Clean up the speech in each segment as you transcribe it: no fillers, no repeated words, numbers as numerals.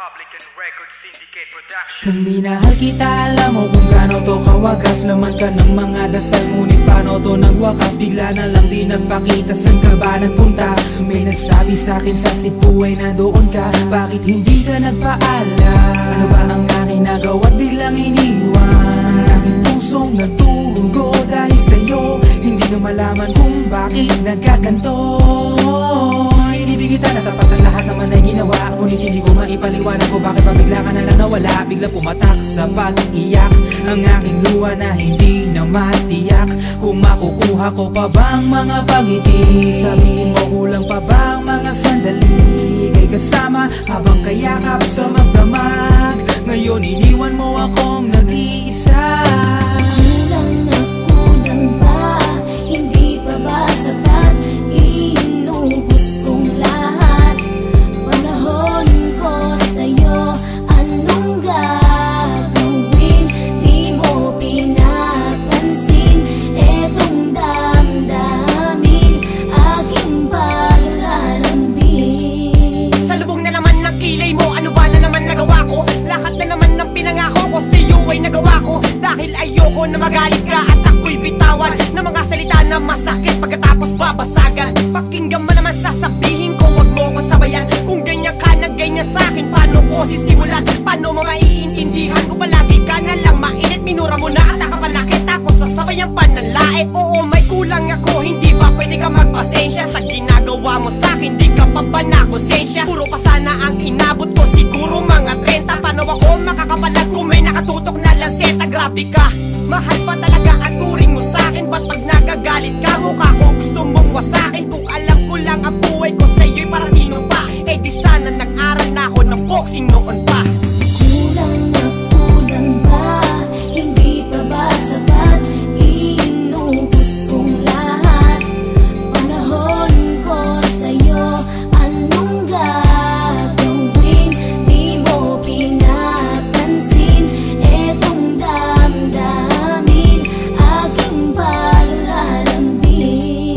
Republican Record Syndicate Production. Nang minahal kita, alam mo kung gaano to kawagas. Laman ka ng mga dasal, ngunit paano to nagwakas? Bigla na lang di nagpakita, saan ka ba nagpunta? May nagsabi sa'kin sa Cebu ay nandoon ka. Bakit hindi ka nagpaalam? Ano ba ang aking nagawa't biglang iniwan? Ang aking pusong nagturugo dahil sa'yo. Hindi na malaman kung bakit nagkaganto. Inibig kita na tapat ang lahat naman ay ginawa, ngunit hindi ko maipaliwanag ko bakit pa bigla ka na lang nawala. Bigla pumatak sa pag-iyak ang aking luha na hindi na matiyak. Kung makukuha ko pa bang mga pangiti? Sabihin mo kulang pa bang mga sandali? Kay kasama habang kayakap sa magdamag. Ngayon iniwan mo akong nag-iisa. Kulang na kulang ba? Hindi pa ba sapat? Inubos kong lahat. Panahon ko sa'yo, anong gagawin? Di mo pinapansin etong damdamin, aking paglalambing. Sa lubong na naman ng kilay mo, ano ba na naman nagawa ko? Lahat na naman ng pinangako ko sa'yo ay nagawa ko. Dahil ayoko na magalit ka at ako'y bitawan ng mga salita na masakit pagkatapos babasagan. Pakinggan mo naman sasabihin ko, wag mo ko sabayan. Kung ganyan ka na ganyan sa'kin, paano ko sisimulan? Paano mo maiintindihan ko palagi ka na lang mainit? Minura mo na at nakapanakit, tapos sasabayan pa ng lait. Oo, may kulang ako, hindi ba pwede ka magpasensya? Sa ginagawa mo sa'kin, di ka pa ba nakonsensya? Puro pa sana ang inabot ko, siguro mga 30. Paano ako makakapalag kung may nakatutok na lanseta? Grabe ka, mahal pa talaga ang turing mo sa'kin. Ba't pag nagagalit ka, mukha ko gusto mong wasakin? Kung alam ko lang ang buhay ko sa'yo'y para sino pa? Eh di sana nag-aral na ako ng boxing noon pa. Kulang na kulang ba? Hindi pa ba sapat? Inubos kong lahat. Panahon ko sa'yo, anong gagawin? Di mo pinapansin etong damdamin, aking paglalambing.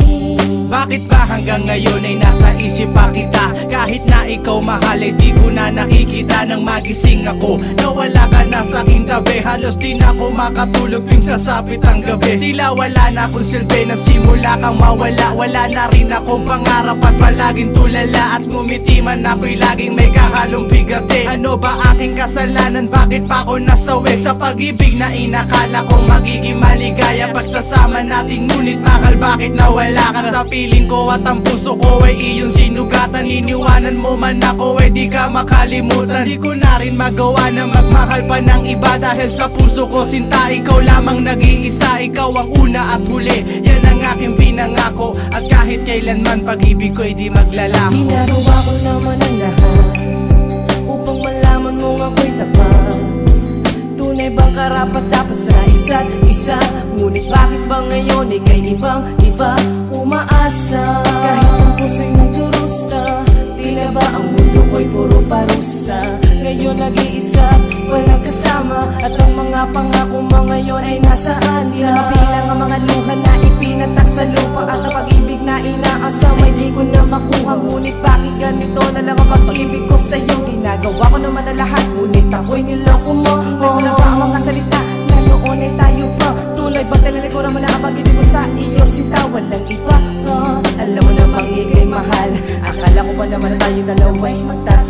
Bakit ba hanggang ngayon ay nasa isip pa kita? Kahit na ikaw mahal ay di ko na nakikita. Nang magising ako, nawala ka na sa aking tabi. Halos di na ako makatulog tuwing sasapit ang gabi. Tila wala na akong silbi, nasimula kang mawala. Wala na rin akong pangarap at palaging tulala. At ngumiti man ako'y laging may kahalong bigati. Ano ba aking kasalanan? Bakit pa ako nasawi sa pag-ibig na inakala kong magiging maligaya? Pagsasama natin ngunit bakal bakit nawala ka sa piling ko? At ang puso ko ay iyong sinugatan. Iniwanan mo man ako ay di ka makalimutan. Di ko na rin magawa na magmahal pa ng iba. Dahil sa puso ko sinta, ikaw lamang nag-iisa. Ikaw ang una at huli, yan ang aking pinangako. At kahit kailanman pag-ibig ko ay di maglalako. Ginagawa ko naman ang lahat upang malaman mong ako'y tapat. Tunay bang karapat dapat sa isa't isa? Ngunit bakit ba ngayon ika'y ibang-iba umaasa? Kahit ang puso'y nagdurusa, tila ba ang mundo ko'y puro parusa? Ngayon nag-iisa, walang kasama. At ang mga pangako mo ngayon ay nasaan? Di na mabilang ang mga luha na ipinatak sa lupa. At ang pag-ibig na inaasam ay di ko na makuha. Ngunit bakit ganito na lang ang pag-ibig ko sa'yo? Ginagawa ko naman ang lahat, ngunit ako'y niloko mo. Nasa na ba ang mga salita na noon ay tayo pa? Tuloy ba talalikuran mo na ang pag-ibig ko sa iyo? Sinta, walang iba. Alam mo namang ika'y mahal. Akala ko ba naman na tayo dalawa'y magtatapos?